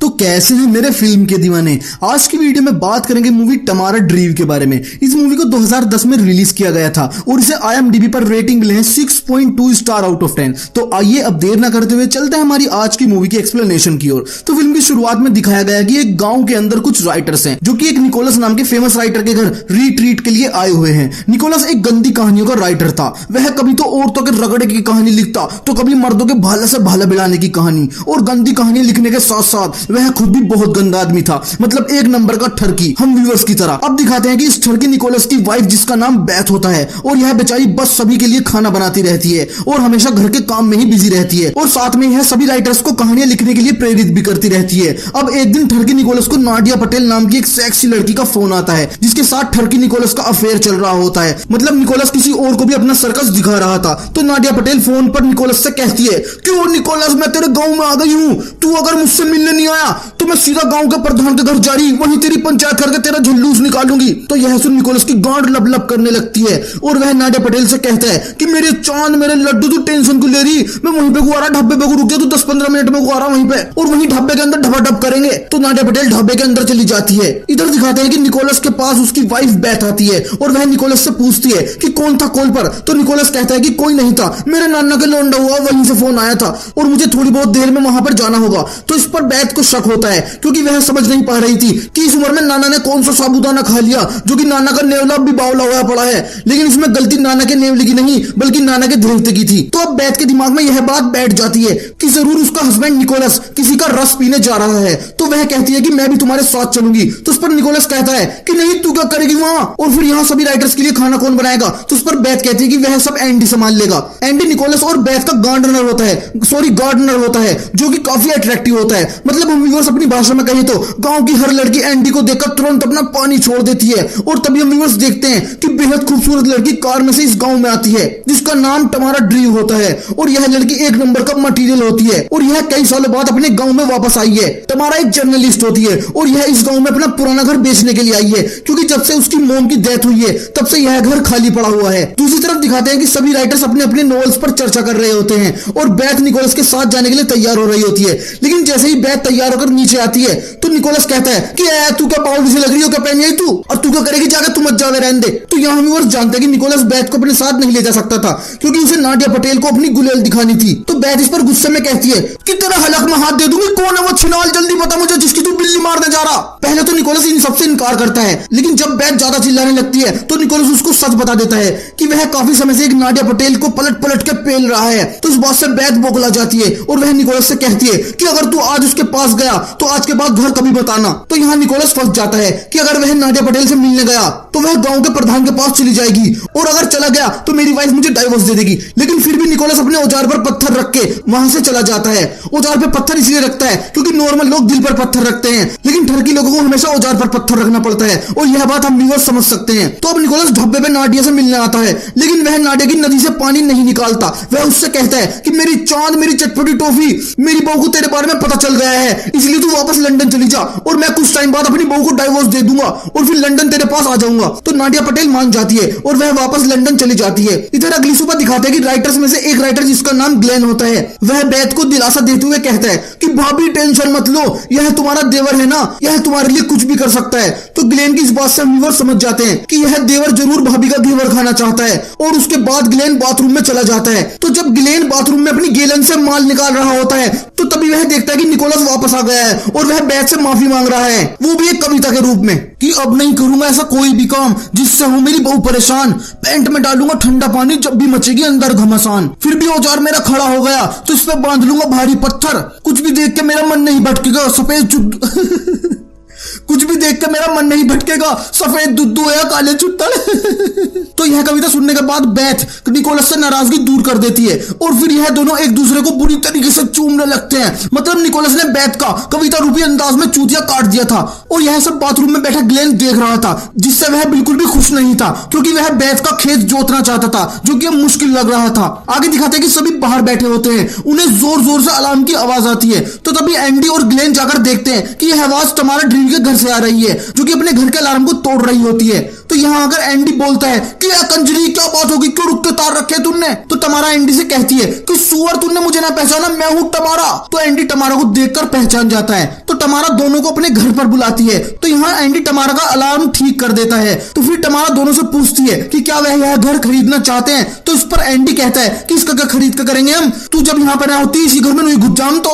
तो कैसे हैं मेरे फिल्म के दीवाने। आज की वीडियो में बात करेंगे मूवी टमारा ड्रीम के बारे में। इस मूवी को 2010 में रिलीज किया गया था और इसे IMDb पर रेटिंग मिले हैं 6.2 स्टार आउट ऑफ 10। तो आइए अब देर ना करते हुए चलते हैं हमारी आज की मूवी की एक्सप्लेनेशन की ओर। तो फिल्म की शुरुआत में दिखाया गया कि एक गांव के अंदर कुछ राइटर्स हैं जो कि एक निकोलस नाम के फेमस राइटर के घर रीट्रीट के लिए आए हुए हैं। निकोलस एक गंदी कहानियों का राइटर था। वह कभी तो औरतों के रगड़े की कहानी लिखता तो कभी मर्दों के भाला से भाला बिड़ाने की कहानी, और गंदी कहानी लिखने के साथ साथ वह खुद भी बहुत गंदा आदमी था, मतलब एक नंबर का ठरकी, हम व्यूअर्स की तरह। अब दिखाते हैं कि इस ठरकी निकोलस की वाइफ जिसका नाम बैथ होता है, और यह बेचारी बस सभी के लिए खाना बनाती रहती है और हमेशा घर के काम में ही बिजी रहती है, और साथ में यह सभी राइटर्स को कहानियां लिखने के लिए प्रेरित भी करती रहती है। अब एक दिन ठरकी निकोलस को नाडिया पटेल नाम की एक सेक्सी लड़की का फोन आता है जिसके साथ ठरकी निकोलस का अफेयर चल रहा होता है। मतलब निकोलस किसी और को भी अपना सर्कस दिखा रहा था। तो नाडिया पटेल फोन पर निकोलस से कहती है, क्यों निकोलस, मैं तेरे गांव में आ गई हूँ, तू अगर मुझसे मिलने नहीं आया तो मैं सीधा गांव के प्रधान के घर जा रही, वहीं तेरी पंचायत करके तेरा झुल्लूस निकालूंगी। तो यह सुन निकोलस की गांड लब लब करने लगती है और वह नाडिया पटेल से कहता है कि मेरे चांद, मेरे लड्डू, तू टेंशन क्यों ले रही, मैं वहीं पे गुआरा ढाबे पे रुक गया, तू 10-15 मिनट में गुआरा वहीं पे, और वहीं ढाबे के अंदर ढबाढब करेंगे। तो नाडिया पटेल ढाबे के अंदर चली जाती है। इधर दिखाते हैं कि निकोलस के पास उसकी वाइफ बैठ आती है और वह निकोलस से पूछती है कि कौन था कॉल पर। तो निकोलस कहता है कि कोई नहीं था, मेरे नाना के लौंडा हुआ वहीं से फोन आया था और मुझे थोड़ी बहुत देर में वहां पर जाना होगा। तो इस पर बैथ को शक होता है क्योंकि वह समझ नहीं पा रही थी कि इस उम्र में नाना ने कौन सा साबूदाना खा लिया जो कि नाना का नेवला भी बावला हुआ पड़ा है। लेकिन इसमें गलती नाना के नेवले की नहीं बल्कि नाना के देवते की थी। तो अब बैथ के दिमाग में यह बात बैठ जाती है कि जरूर उसका हस्बैंड निकोलस किसी का रस पीने जा रहा है। तो वह कहती है कि मैं भी तुम्हारे साथ चलूंगी। तो उस पर निकोलस कहता है कि नहीं, तू क्या करेगी वहां, और फिर यहाँ सभी राइटर्स के लिए खाना कौन बनाएगा। तो उस पर बैथ कहती है कि वह सब एंडी संभाल लेगा। एंडी निकोलस और बैथ का गार्डनर होता है जो कि काफी अट्रैक्टिव होता है। मतलब हम व्यूअर्स अपनी भाषा में कहें तो गांव की हर लड़की एंडी को देखकर तुरंत अपना पानी छोड़ देती है। और तभी हम व्यूअर्स देखते हैं कि बेहद खूबसूरत लड़की कार में से इस गांव में आती है जिसका नाम टमारा ड्रीम होता है, और यह लड़की एक नंबर का मटेरियल होती है और यह कई सालों बाद अपने गांव में वापस आई है। टमारा एक जर्नलिस्ट होती है और यह इस गांव में अपना पुराना घर बेचने के लिए आई है क्योंकि जब से उसकी मॉम की डेथ हुई है तब से यह घर खाली पड़ा हुआ है। दूसरी तरफ दिखाते हैं कि सभी राइटर्स अपने अपने नॉवेल्स पर चर्चा कर रहे होते हैं और बैथ निकोलस के साथ जाने के लिए तैयार हो रही होती है। लेकिन जैसे ही बैथ तैयार होकर नीचे आती है तो निकोलस कहता है कि तू क्या बावली सी लग रही हो, क्या पहनी है तू, और तू क्या करेगी जाकर, तू मत जावे, रहने दे। तो यहाँ हम जानते हैं कि निकोलस बैथ को अपने साथ नहीं ले जा सकता था क्योंकि उसे नाडिया पटेल को अपनी गुलेल दिखानी थी। तो बैथ इस पर गुस्से में कहती है कि तेरा हलक में हाथ दे दूंगी, कौन है वो छिनाल, जल्दी बता मुझे जिसकी तू बिल्ली मारने जा रहा। पहले तो निकोलस इन सबसे इनकार करता है, लेकिन जब बैथ ज्यादा चिल्लाने लगती है तो निकोलस उसको सच बता देता है कि वह काफी समय से एक नाडिया पटेल को पलट पलट के पेल रहा है। तो इस बात से बैथ बौखला जाती है और वह निकोलस से कहती है कि अगर तू आज उसके पास गया तो आज के बाद घर कभी बताना। तो यहाँ निकोलस फंस जाता है कि अगर वह नाडिया पटेल से मिलने गया तो वह गांव के प्रधान के पास चली जाएगी, और अगर चला गया तो मेरी वाइफ मुझे डाइवोर्स दे देगी। लेकिन फिर भी निकोलस अपने औजार पर पत्थर रख के वहां से चला जाता है। औजार पे पत्थर इसलिए रखता है क्योंकि नॉर्मल लोग दिल पर पत्थर रखते हैं, लेकिन ठरकी लोगों को हमेशा औजार पर पत्थर रखना पड़ता है, और यह बात हम व्यूअर्स समझ सकते हैं। तो अब निकोलस ढब्बे पे नाडिया से मिलने आता है, लेकिन वह नाडिया की नदी से पानी नहीं निकालता। वह उससे कहता है कि मेरी चांद, मेरी चटपटी टॉफी, मेरी बहू को तेरे बारे में पता चल गया है, इसलिए तू वापस लंदन चली जा और मैं कुछ टाइम बाद अपनी बहू को डाइवोर्स दे दूंगा और फिर लंदन तेरे पास आ जाऊंगा। तो नाडिया पटेल मान जाती है और वह वापस लंदन चली जाती है। इधर अगली सुबह दिखाते हैं कि राइटर्स में से एक राइटर जिसका नाम ग्लेन होता है वह बैथ को दिलासा देते हुए कहता है कि भाभी टेंशन मत लो, यह तुम्हारा देवर है ना, यह तुम्हारे लिए कुछ भी कर सकता है। तो ग्लेन की इस बात से व्यूअर्स समझ जाते हैं कि यह देवर जरूर भाभी का घेवर खाना चाहता है, और उसके बाद ग्लेन बाथरूम में चला जाता है। तो जब ग्लेन बाथरूम में अपनी गेलन से माल निकाल रहा होता है तो तभी वह देखता है कि निकोलस वापस आ गया है और वह बैथ से माफी मांग रहा है, वो भी एक कविता के रूप में, कि अब नहीं करूंगा ऐसा कोई भी काम जिससे हो मेरी बहू परेशान, पैंट में डालूंगा ठंडा पानी जब भी मचेगी अंदर घमासान, फिर भी औजार मेरा खड़ा हो गया तो इस पे बांध लूंगा भारी पत्थर, कुछ भी देख के मेरा मन नहीं भटकेगा, सफेद कुछ भी देख के मेरा मन नहीं भटकेगा, सफेद दुद्धू है काले चुट्टल। तो यह कविता सुनने के बाद बैथ निकोलस से नाराजगी दूर कर देती है और फिर यह दोनों एक दूसरे को बुरी तरीके से चूमने लगते हैं। मतलब निकोलस ने बैथ का कविता रूपी अंदाज में चूतिया काट दिया था और यह सब बाथरूम में बैठा ग्लेन देख रहा था, जिससे वह बिल्कुल भी खुश नहीं था क्योंकि वह बैथ का खेत जोतना चाहता था जो कि अब मुश्किल लग रहा था। आगे दिखाते हैं कि सभी बाहर बैठे होते हैं, उन्हें जोर जोर से अलार्म की आवाज आती है। तो तभी एंडी और ग्लेन जाकर देखते हैं कि यह आवाज टमारा ड्रीम के घर से आ रही है, जो कि अपने घर के अलार्म को तोड़ रही होती है। तो यहाँ अगर एंडी बोलता है कि कंजरी क्या बात होगी, क्यों रुक के तार रखे तुमने, तो तमारा एंडी से कहती है कि सुअर तुमने मुझे ना पहचाना, मैं हूँ तमारा। तो एंडी तमारा को देखकर पहचान जाता है। तो तमारा दोनों को अपने घर पर बुलाती है। तो यहाँ एंडी तमारा का अलार्म ठीक कर देता है। तो फिर तमारा दोनों से पूछती है कि क्या वह यह घर खरीदना चाहते हैं। तो इस पर एंडी कहता है कि इसका क्या खरीद कर करेंगे हम, तू जब यहाँ पर होती इसी घर में नहीं घुस जाम तो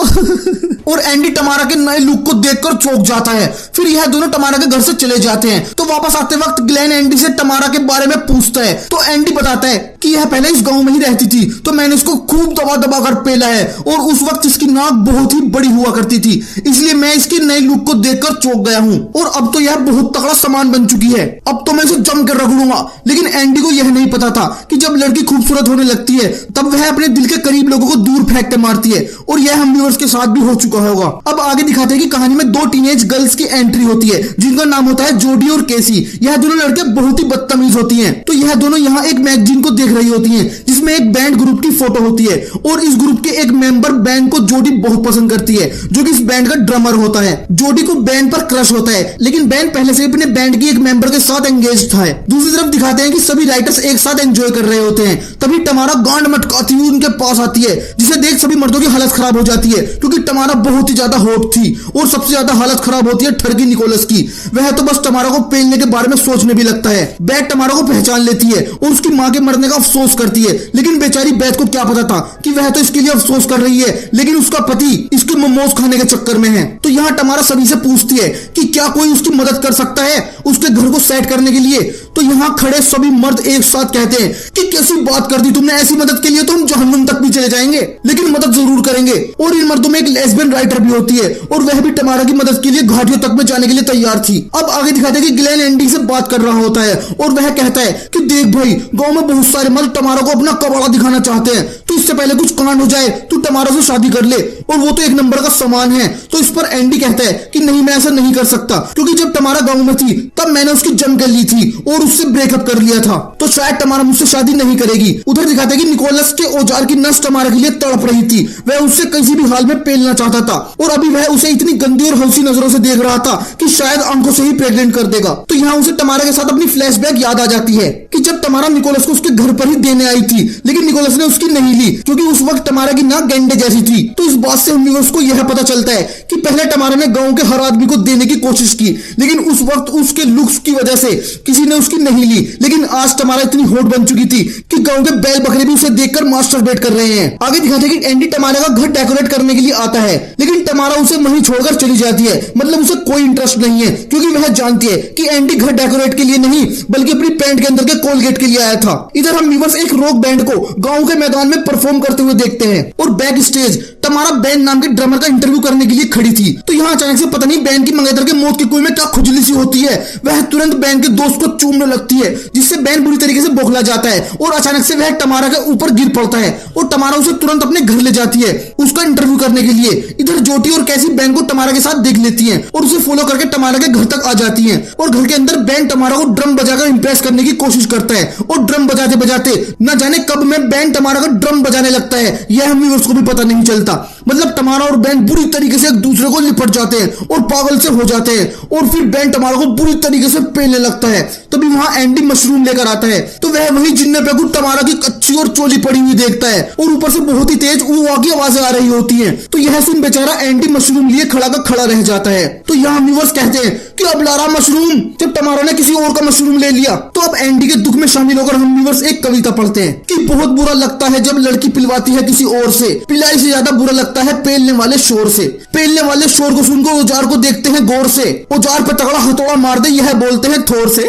और एंडी तमारा के नए लुक को देखकर चौंक जाता है। फिर यह दोनों तमारा के घर से चले जाते हैं। तो वापस आते वक्त ग्लेन एंडी से तमारा के बारे में पूछता है। तो एंडी बताता है कि यह पहले इस गांव में ही रहती थी, तो मैंने इसको खूब दबा दबा कर पेला है और उस वक्त इसकी नाक बहुत ही बड़ी हुआ करती थी, इसलिए मैं इसके नए लुक को देखकर चौंक गया हूँ और अब तो यह बहुत तगड़ा सामान बन चुकी है, अब तो मैं इसे जम कर रख लूंगा। लेकिन एंडी को यह नहीं पता था कि जब लड़की खूबसूरत होने लगती है तब वह अपने दिल के करीब लोगों को दूर फेंक के मारती है, और यह हम व्यूअर्स के साथ भी हो चुका होगा। अब आगे दिखाते हैं कि कहानी में दो टीनेज गर्ल्स की एंट्री होती है जिनका नाम होता है जोडी और केसी। यह दोनों लड़के बहुत ही बदतमीज होती हैं। तो यह दोनों यहाँ एक मैगजीन को देख रही होती हैं जिसमें एक बैंड ग्रुप की फोटो होती है, और इस ग्रुप के एक मेंबर बैंड को जोडी बहुत पसंद करती है, जो कि इस बैंड का ड्रमर होता है। जोडी को बैंड पर क्रश होता है, लेकिन बैंड पहले से अपने बैंड की एक मेंबर के साथ एंगेज था। दूसरी तरफ दिखाते हैं कि सभी राइटर्स एक साथ एंजॉय कर रहे होते हैं। तभी तमारा गांड मटकाती हुई उनके पास आती है, जिसे देख सभी मर्दों की हालत खराब हो जाती है, क्योंकि तमारा बहुत ही ज्यादा हॉट थी। और सबसे ज्यादा हालत खराब होती है ठरकी निकोलस की। वह तो बस तमारा को पेलने के बारे में सोचने भी लगता है। बैट तमारा को पहचान लेती है और उसकी मां के मरने का अफसोस करती है, लेकिन बेचारी बैट को क्या पता था कि वह तो इसके लिए अफसोस कर रही है, लेकिन उसका पति इसके मोमोज खाने के चक्कर में है। तो यहाँ तमारा सभी से पूछती है कि क्या कोई उसकी मदद कर सकता है उसके घर को सेट करने के लिए। तो यहाँ खड़े सभी मर्द एक साथ कहते हैं कि कैसी बात कर दी तुमने, ऐसी मदद के लिए तो हम जहन्नुम तक भी चले जाएंगे, लेकिन मदद जरूर करेंगे। और इन मर्दों में एक लेस्बियन राइटर भी होती है और वह भी तमारा की मदद के लिए घाटियों तक में जाने के लिए तैयार थी। अब आगे दिखाते हैं कि ग्लेन एंडी से बात कर रहा होता है और वह कहता है कि देख भाई, गांव में बहुत सारे मर्द तमारा को अपना कबाड़ा दिखाना चाहते हैं, तो इससे पहले कुछ कांड हो जाए तू तमारा से शादी कर ले, और वो तो एक नंबर का सामान है। तो इस पर एंडी कहता है कि नहीं, मैं ऐसा नहीं कर सकता, क्योंकि जब तमारा गांव में थी तब मैंने उसकी जम कर ली थी और उससे ब्रेकअप कर लिया था, तो शायद तमारा मुझसे शादी नहीं करेगी। उधर दिखाते हैं कि निकोलस के औजार की नस तमारा के लिए तड़प रही थी। वह उससे किसी भी हाल में पेलना चाहता था, और अभी वह उसे इतनी गंदी और हौसी नजरों से देख रहा था कि शायद आंखों से ही प्रेग्नेंट कर देगा। तो यहाँ उसे तमारा के साथ अपनी फ्लैशबैक याद आ जाती है कि जब तमारा निकोलस को उसके घर पर ही देने आई थी, लेकिन निकोलस ने उसकी नहीं ली क्योंकि उस वक्त तमारा की नाक गेंडे जैसी थी। तो इस बात से हम व्यूअर्स को यह पता चलता है कि पहले तमारा ने गांव के हर आदमी को देने की कोशिश की, लेकिन उस वक्त उसके लुक्स की वजह से किसी ने उसकी नहीं ली। लेकिन आज तमारा इतनी हॉट बन चुकी थी कि गांव के बैल बकरे भी उसे देखकर मास्टरबेट कर रहे हैं। आगे दिखाते हैं कि एंडी तमारा का घर डेकोरेट करने के लिए आता है, लेकिन तमारा उसे वहीं छोड़कर चली जाती है। मतलब उसे कोई इंटरेस्ट नहीं है, क्योंकि वह जानती है कि एंडी घर डेकोरेट के लिए नहीं बल्कि अपनी पैंट के अंदर के कोलगेट के लिए आया था। इधर हम व्यूअर्स एक रॉक बैंड को गांव के मैदान में परफॉर्म करते हुए देखते हैं, और बैक स्टेज तमारा बैंड नाम के ड्रमर का इंटरव्यू करने के लिए खड़ी थी। तो यहाँ अचानक से पता नहीं बैंड की मंगेतर के मौत के कुएं में क्या खुजली सी होती है, वह तुरंत बैंड के दोस्त को चूमने लगती है, जिससे बैंड बुरी तरीके से बौखला जाता है और अचानक से वह तमारा के ऊपर गिर पड़ता है, और तमारा उसे तुरंत अपने घर ले जाती है उसका इंटरव्यू करने के लिए। इधर जोटी और कैसी बैंड को तमारा के साथ देख लेती हैं और उसे फॉलो करके तमारा के घर तक आ जाती हैं, और घर के अंदर बैंड तमारा को ड्रम बजाकर इंप्रेस करने की कोशिश करता है, और ड्रम बजाते बजाते न जाने कब में बैंड तमारा का ड्रम बजाने लगता है, यह हमें उसको भी पता नहीं चलता। मतलब तमारा और बैंड बुरी तरीके से एक दूसरे को लिपट जाते हैं और पागल से हो जाते हैं, और फिर बैंड तमारा को बुरी तरीके से पेलने लगता है। तभी वहां एंडी मशरूम लेकर आता है, तो वह वही जिन्ने पे कुछ तमारा की कच्ची और चोली पड़ी हुई देखता है, और ऊपर से बहुत ही तेज ऊआ की आवाजें आ रही होती हैं। तो यह सुन बेचारा एंडी मशरूम लिए खड़ा का खड़ा रह जाता है। तो यहाँ व्यूअर्स कहते हैं कि अब ला रहा मशरूम, जब तमारा ने किसी और का मशरूम ले लिया। तो अब एंडी के दुख में शामिल होकर हम व्यूअर्स एक कविता पढ़ते हैं कि बहुत बुरा लगता है जब लड़की पिलवाती है किसी और से, पिलाई से ज्यादा बुरा लगता है पेलने वाले शोर से। पेलने वाले शोर को सुनकर औजार को देखते हैं गौर से, औजार पे तगड़ा हथौड़ा मार दे यह बोलते हैं थोर से।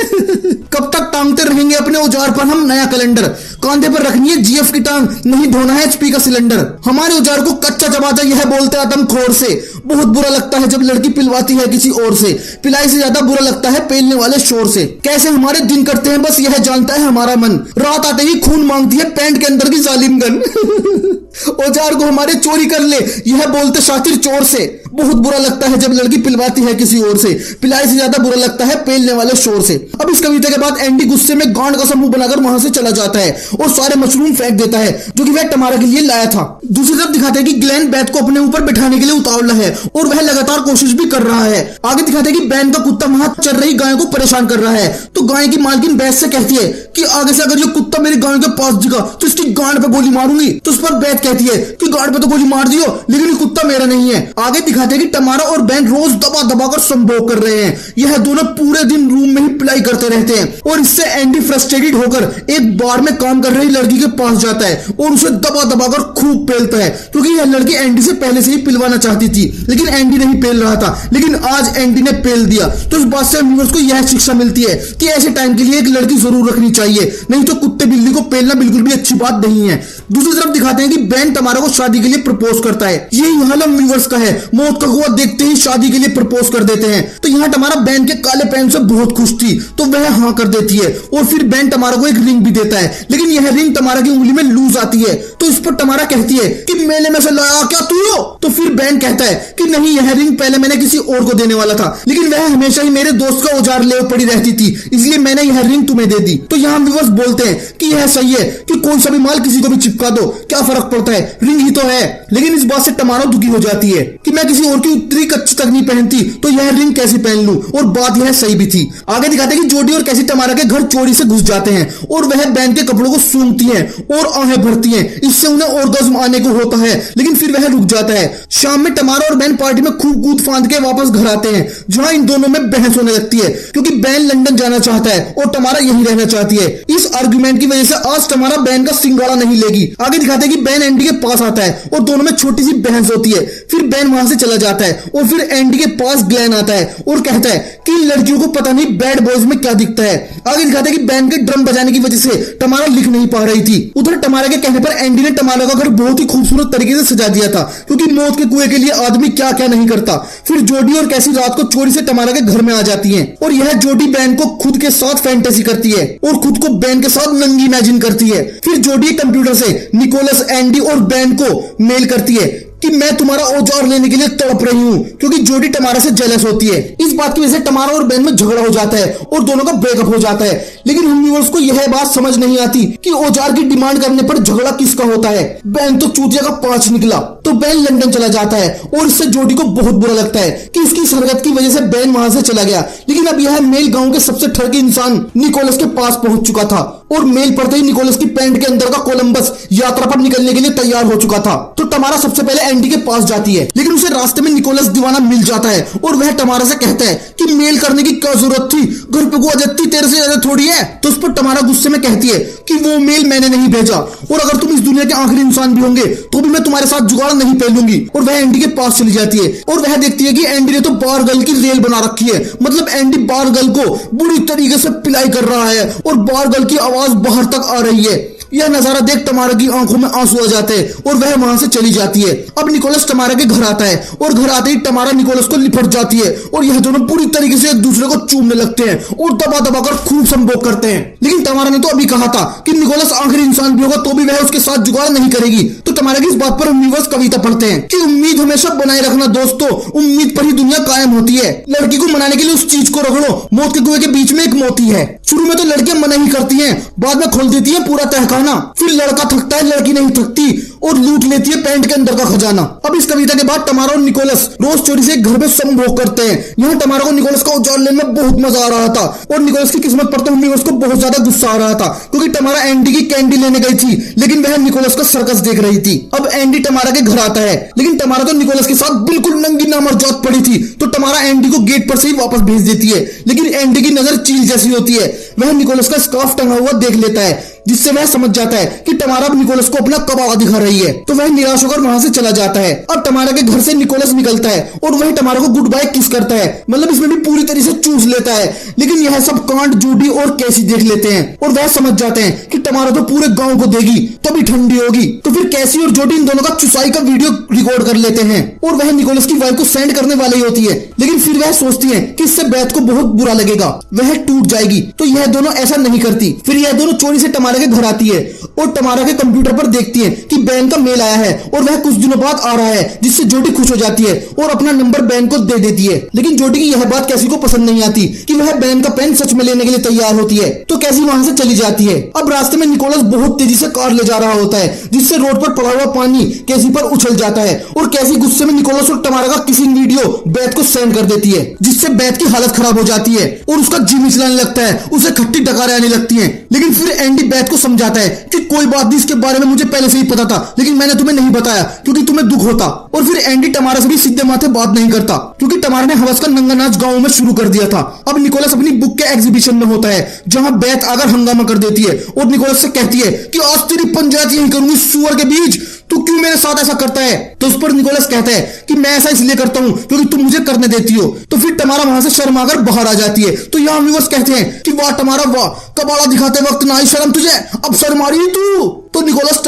कब तक टांगते रहेंगे अपने औजार पर हम नया कैलेंडर, कांधे पर रखनी है जीएफ की टांग, नहीं ढोना है एचपी का सिलेंडर। हमारे औजार को कच्चा चबाता यह बोलते आदम खोर से। बहुत बुरा लगता है जब लड़की पिलवाती है किसी और से, पिलाई से ज्यादा बुरा लगता है पेलने वाले शोर से। कैसे हमारे दिन कटते हैं बस यह जानता है हमारा मन, रात आते ही खून मांगती है पैंट के अंदर की जालिम गन। औजार को हमारे चोरी कर ले यह बोलते शातिर चोर से। बहुत बुरा लगता है जब लड़की पिलवाती है किसी और से, पिलाई से ज्यादा बुरा लगता है पेलने वाले शोर से। अब इस कविता के बाद एंडी गुस्से में गांड का समूह बनाकर वहां से चला जाता है और सारे मशरूम फेंक देता है जो कि वह टमारा के लिए लाया था। दूसरी तरफ दिखाते हैं कि ग्लेन बेथ को अपने ऊपर बैठाने के लिए उतावला है और वह लगातार कोशिश भी कर रहा है। आगे दिखाते हैं कि बैन का कुत्ता वहां चल रही गायों को परेशान कर रहा है, तो गाय की मालकिन बेथ से कहती है कि आगे से अगर ये कुत्ता मेरी गायों के पास दिखा तो इसकी गांड पे गोली मारूंगी। तो उस पर बेथ कहती है कि गांड पे तो गोली मार दियो, लेकिन ये कुत्ता मेरा नहीं है। आगे दिखाते हैं कि टमारा और बैन रोज दबा दबा कर संभोग कर रहे हैं। यह दोनों पूरे दिन रूम में ही पिलाई करते रहते हैं और इससे एंडी फ्रस्ट्रेटेड होकर एक बार में काम कर रही लड़की के पास जाता है और उसे दबा दबा कर खूब पेलता है, क्योंकि यह लड़की एंडी से पहले से ही पिलवाना चाहती थी, लेकिन एंडी नहीं पेल रहा था। लेकिन आज एंडी ने पेल दिया। तो इस बात से व्यूअर्स को यह शिक्षा मिलती है कि ऐसे टाइम के लिए एक लड़की जरूर रखनी चाहिए, नहीं तो कुत्ते बिल्ली को पेलना बिल्कुल भी अच्छी बात नहीं है। दूसरी तरफ दिखाते हैं कि बैन टमारा को शादी के लिए प्रपोज करता है। यही हाल व्यूअर्स का है, मौत का कुआं देखते ही शादी के लिए प्रपोज कर देते हैं। तो यहाँ टमारा बैन के काले पैन से बहुत खुश थी, तो वह हाँ कर देती है और फिर बैन टमारा को एक रिंग भी देता है, लेकिन यह रिंग टमारा की उंगली में लूज आती है। तो इस पर टमारा कहती है कि मेले में से लाया क्या तू हो? तो फिर बैन कहता है कि नहीं, यह रिंग पहले मैंने किसी और को देने वाला था, लेकिन वह हमेशा ही मेरे दोस्त का औजार ले पड़ी रहती थी, इसलिए मैंने यह रिंग तुम्हें दे दी। तो यहाँ व्यूअर्स बोलते हैं कि यह सही है कि कौन सा भी माल किसी को भी चिपका दो, क्या फर्क पड़ता है, रिंग ही तो है। लेकिन इस बात से टमारा दुखी हो जाती है कि मैं किसी और की उत्तरी कच्ची तक नहीं पहनती तो यह रिंग कैसे पहन लूं, और बात यह सही भी थी। आगे दिखाते हैं कि जोडी और कैसी टमारा के घर चोरी से घुस जाते हैं और वह बैन के कपड़ों को सूंघती हैं और आहें भरती हैं। इससे उन्हें ऑर्गेज़्म आने को होता है, लेकिन फिर वह रुक जाता है। शाम में टमारा और बैन पार्टी में खूब कूद फांद के वापस घर आते हैं, जहां इन दोनों में बहस होने लगती है, क्योंकि बैन लंदन जाना चाहता है और टमारा यहीं रहना चाहती है। इस आर्गुमेंट की वजह से आज टमारा बैन का सिंगाड़ा नहीं लेगी। आगे दिखाते हैं कि बैन एंडी के पास आता है और दोनों में छोटी सी बहस होती है। फिर बैन वहां से चला जाता है और फिर एंडी के पास ग्लेन आता है और कहता है कि इन लड़कियों को पता नहीं बैड बॉयज में क्या दिखता है। आगे दिखाते हैं कि बैन के ड्रम बजाने की वजह से टमारा लिख नहीं पा रही थी। उधर टमारा के कहने पर एंडी ने टमारा का घर बहुत ही खूबसूरत तरीके से सजा दिया था, क्योंकि मौत के कुएं के लिए आदमी क्या क्या नहीं करता। फिर जोडी और कैसी रात को चोरी से टमारा के घर में आ जाती है और यह जोडी बैन को खुद के साथ फैंटेसी करती है और खुद को बैन के साथ नंगी इमेजिन करती है। फिर जोडी कंप्यूटर से निकोलस, एंडी और बैन को मेल करती है कि मैं तुम्हारा औजार लेने के लिए तड़प रही हूँ, क्योंकि जोडी टमारा से जेलस होती है। इस बात की वजह से टमारा और बैन में झगड़ा हो जाता है और दोनों का ब्रेकअप हो जाता है। लेकिन हम व्यूअर्स को यह बात समझ नहीं आती कि औजार की डिमांड करने पर झगड़ा किसका होता है। बैन तो चूतिया का 5 निकला, तो बैन लंदन चला जाता है और इससे जोडी को बहुत बुरा लगता है कि इसकी हरकत की वजह से बैन वहां से चला गया। लेकिन अब यह मेल गाँव के सबसे ठरकी इंसान निकोलस के पास पहुंच चुका था और मेल पड़ते ही निकोलस की पैंट के अंदर का कोलंबस यात्रा पर निकलने के लिए तैयार हो चुका था। तो टमारा सबसे पहले एंडी के पास जाती है, लेकिन उसे रास्ते में निकोलस दीवाना मिल जाता है और वह टमारा से कहता है कि मेल करने की क्या जरूरत थी, घर पे को अजत्ती तेरे से ज्यादा थोड़ी है। तो उस पर टमारा गुस्से में कहती है कि वो मेल मैंने नहीं भेजा और अगर तुम इस दुनिया के आखिरी इंसान भी होंगे तो भी मैं तुम्हारे साथ जुगाड़ नहीं पहलूंगी। और वह एंडी के पास चली जाती है और वह देखती है कि एंडी ने तो बार गर्ल की रेल बना रखी है, मतलब एंडी बार गर्ल को बुरी तरीके से पिलाई कर रहा है और बार गर्ल की आवाज बाहर तक आ रही है। यह नजारा देख टमारा की आंखों में आंसू आ जाते हैं और वह वहां से चली जाती है। अब निकोलस टमारा के घर आता है और घर आते ही टमारा निकोलस को लिपट जाती है और यह दोनों पूरी तरीके से एक दूसरे को चूमने लगते हैं और दबा दबा कर खूब संभोग करते हैं। लेकिन टमारा ने तो अभी कहा था कि निकोलस आखिरी इंसान भी होगा तो भी वह उसके साथ जुगाड़ नहीं करेगी। तो टमारा की इस बात पर हम व्यूअर्स कविता पढ़ते हैं कि उम्मीद हमेशा बनाए रखना दोस्तों, उम्मीद पर ही दुनिया कायम होती है। लड़की को मनाने के लिए उस चीज को रगड़ो, मौत के कुएं के बीच में एक मोती है। शुरू में तो लड़कियां मना ही करती हैं, बाद में खोल देती है पूरा तहखाना। फिर लड़का थकता है, लड़की नहीं थकती और लूट लेती है पैंट के अंदर का खजाना। अब इस कविता के बाद टमारा और निकोलस रोज चोरी से घर में संभोग करते हैं। यहाँ टमारा को निकोलस का औजार लेने में बहुत मजा आ रहा था और निकोलस की किस्मत पर तो निकोलस को बहुत ज्यादा गुस्सा आ रहा था, क्योंकि टमारा एंडी की कैंडी लेने गई थी लेकिन वह निकोलस का सर्कस देख रही थी। अब एंडी टमारा के घर आता है, लेकिन टमारा तो निकोलस के साथ बिल्कुल नंगी नामर्जात पड़ी थी, तो टमारा एंडी को गेट पर से ही वापस भेज देती है। लेकिन एंडी की नजर चील जैसी होती है, वह निकोलस का स्कार्फ टंगा हुआ देख लेता है, जिससे वह समझ जाता है कि टमारा अब निकोलस को अपना कबाड़ा दिखा रही है। तो वह निराश होकर वहां से चला जाता है। अब टमारा के घर से निकोलस निकलता है और वह टमारा को गुड बाय किस करता है, मतलब इसमें भी पूरी तरीके से चूस लेता है। लेकिन यह सब कांड जूडी और कैसी देख लेते हैं और वह समझ जाते हैं कि टमारा तो पूरे गांव को देगी तभी ठंडी होगी। तो फिर कैसी और जोडी इन दोनों का चुसाई का वीडियो रिकॉर्ड कर लेते हैं और वह निकोलस की वाइफ को सेंड करने वाली होती है। लेकिन फिर वह सोचती है कि इससे बैथ को बहुत बुरा लगेगा, वह टूट जाएगी। तो यह दोनों ऐसा नहीं करती। फिर यह दोनों चोरी से टमारा के घर आती है और टमारा के कंप्यूटर पर देखती है कि बैन का मेल आया है और वह कुछ दिनों बाद आ रहा है, जिससे जोडी खुश हो जाती है और अपना नंबर बैन को दे देती है। लेकिन जोडी की यह बात कैसी को पसंद नहीं आती कि वह बैन का पेन सच में लेने के लिए तैयार होती है, तो कैसी वहां से चली जाती है। अब रास्ते में निकोलस बहुत तेजी से कार ले जा रहा होता है, जिससे रोड पर पड़ा हुआ पानी कैसी पर उछल जाता है और कैसी गुस्से में निकोलस और टमारा का किसिंग वीडियो बैथ को सेंड कर देती है, जिससे बैथ की हालत खराब हो जाती है और उसका जी मिचलाने लगता है, उसे खट्टी डकारें आने लगती हैं। लेकिन फिर एंडी बैथ को समझाता है कि कोई बात नहीं, इसके बारे में मुझे पहले से ही पता था, लेकिन मैंने तुम्हें नहीं बताया क्योंकि तुम्हें दुख होता। और फिर एंडी टमारा से भी सीधे माथे बात नहीं करता क्योंकि टमारा ने हवस का नंगा नाच गाँव में शुरू कर दिया था। अब निकोलस अपनी बुक के एग्जीबिशन में होता है, जहाँ बैथ आकर हंगामा कर देती है और निकोलस से कहती है कि आज तेरी पंचायत यही करूंगी सुअर के बीच, तू क्यों मेरे साथ ऐसा करता है। तो उस पर निकोलस कहता है कि मैं ऐसा इसलिए करता हूं क्योंकि तुम मुझे करने देती हो। तो फिर टमारा वहां से शर्माकर बाहर आ जाती है। तो यहाँ व्यूअर्स कहते हैं कि वाह टमारा वाह, कबाड़ा दिखाते वक्त ना आई शर्म तुझे, अब शर्मा रही तू। तो निकोलस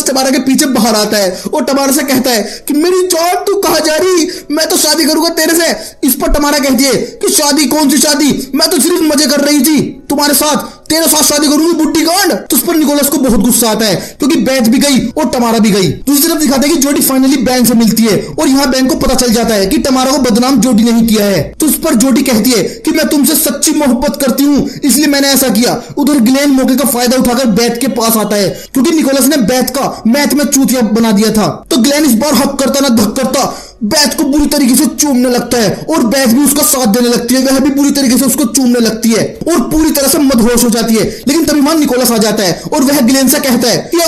टमारा के पीछे बाहर आता है और टमारा से कहता है कि मेरी जान तू कहाँ जा रही, मैं तो शादी करूंगा तेरे से। इस पर टमारा कहती है कि शादी कौन सी शादी, मैं तो सिर्फ मजे कर रही थी तुम्हारे साथ, तेरे साथ शादी करूंगी बुड्ढी गांड। तो उस पर निकोलस को बहुत गुस्सा आता है क्योंकि बैथ भी गई और टमारा भी गई। दूसरी तरफ दिखाते हैं कि जोडी फाइनली बैन से मिलती है और यहाँ बैन को पता चल जाता है कि टमारा को बदनाम जोडी नहीं किया है। तो उस पर जोडी कहती है कि मैं तुमसे सच्ची मोहब्बत करती हूँ, इसलिए मैंने ऐसा किया। उधर ग्लेन मौके का फायदा उठाकर बैथ के पास आता है क्योंकि निकोलस ने बैथ का मैथ में चूतिया बना दिया था। तो ग्लेन इस बार हक करता ना धक करता बैथ को बुरी तरीके से चूमने लगता है और बैथ भी उसका साथ देने लगती है, वह भी बुरी तरीके से उसको चूमने लगती है और पूरी तरह से मदहोश हो जाती है। लेकिन तभी वहां निकोलस आ जाता है और वह ग्लेन से कहता है कि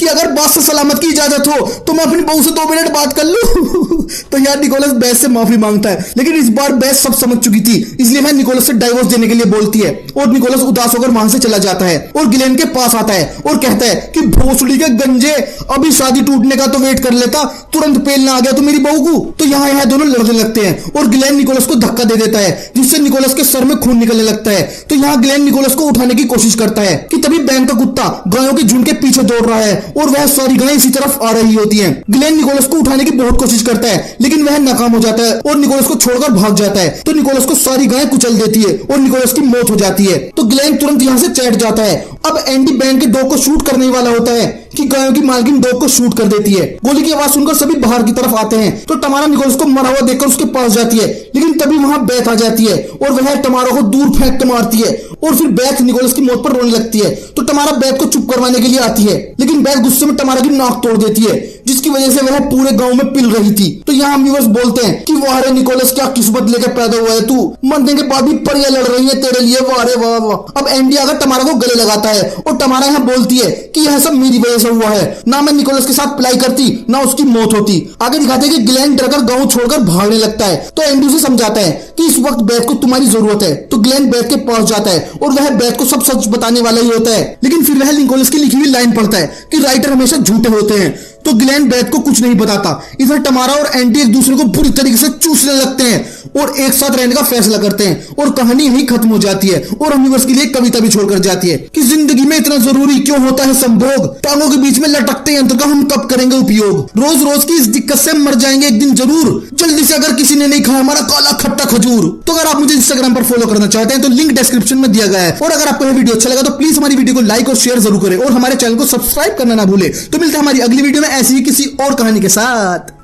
अगर बात से सलामत की इजाजत हो तो मैं अपनी बहू से 2 मिनट बात कर लूं। तो यार निकोलस बैथ से माफी मांगता है, लेकिन इस बार बैथ सब समझ चुकी थी, इसलिए वह निकोलस से डाइवोर्स देने के लिए बोलती है और निकोलस उदास होकर वहां से चला जाता है और ग्लेन के पास आता है और कहता है कि भोसड़ी के गंजे, अभी शादी टूटने का तो वेट कर लेता, तुरंत पेलना आ गया तो मेरी बहू को। तो यहाँ यह दोनों लड़ने लगते हैं और ग्लेन निकोलस को धक्का दे देता है, जिससे निकोलस के सर में खून निकलने लगता है। तो यहाँ ग्लेन निकोलस को उठाने की कोशिश करता है कि तभी बैन का कुत्ता गायों के झुंड के पीछे दौड़ रहा है और वह सारी गायें इसी तरफ आ रही होती हैं। ग्लेन निकोलस को उठाने की बहुत कोशिश करता है, लेकिन वह नाकाम हो जाता है और निकोलस को छोड़कर भाग जाता है। तो निकोलस को सारी गायें कुचल देती है और निकोलस की मौत हो जाती है। तो ग्लेन तुरंत यहाँ से चैट जाता है। अब एंडी बैन के डॉग को शूट करने वाला होता है कि गायों की मालकिन डॉग को शूट कर देती है। गोली की आवाज सुनकर सभी बाहर की तरफ आते हैं। तो टमारा निकोलस को मरा हुआ देखकर उसके पास जाती है, लेकिन तभी वहां बैथ आ जाती है और वह टमारा को दूर फेंक के मारती है और फिर बैथ निकोलस की मौत पर रोने लगती है। तो टमारा बैथ को चुप करवाने के लिए आती है, लेकिन बैथ गुस्से में टमारा की नाक तोड़ देती है, जिसकी वजह से वह पूरे गांव में पिल रही थी। तो यहाँ व्यूअर्स बोलते हैं कि वाह रे निकोलस, क्या किस्मत लेकर पैदा हुआ है तू, मरने के बाद भी परियां लड़ रही है तेरे लिए, वाह रे वाह वाह। अब एंडी आकर टमारा को गले लगाता है और टमारा यहाँ बोलती है कि यह सब मेरी वजह से हुआ है, ना मैं निकोलस के साथ पिलाई करती ना उसकी मौत होती। आगे दिखाते हैं कि ग्लेन डरकर गांव छोड़कर भागने लगता है। तो एंडी उसे समझाता है कि इस वक्त बैथ को तुम्हारी जरूरत है। तो ग्लेन बैथ के पास जाता है और वह बैथ को सब सच बताने वाला ही होता है, लेकिन फिर वह निकोलस की लिखी हुई लाइन पढ़ता है कि राइटर हमेशा झूठे होते हैं। तो ग्लेन बैथ को कुछ नहीं बताता। इधर टमारा और एंडी एक दूसरे को बुरी तरीके से चूसने लगते हैं और एक साथ रहने का फैसला करते हैं और कहानी यहीं खत्म हो जाती है और यूनिवर्स के लिए कविता भी छोड़कर जाती है कि जिंदगी में इतना जरूरी क्यों होता है संभोग, टांगों के बीच में लटकते यंत्र का हम कब करेंगे उपयोग, रोज रोज की इस दिक्कत से मर जाएंगे एक दिन जरूर, जल्दी से अगर किसी ने नहीं खाया हमारा काला खट्टा खजूर। तो अगर आप मुझे इंस्टाग्राम पर फॉलो करना चाहते हैं तो लिंक डिस्क्रिप्शन में दिया गया है। और अगर आपको यह वीडियो अच्छा लगा तो प्लीज हमारी वीडियो को लाइक और शेयर जरूर करें और हमारे चैनल को सब्सक्राइब करना ना भूले। तो मिलते हैं हमारी अगली वीडियो में ऐसी ही किसी और कहानी के साथ।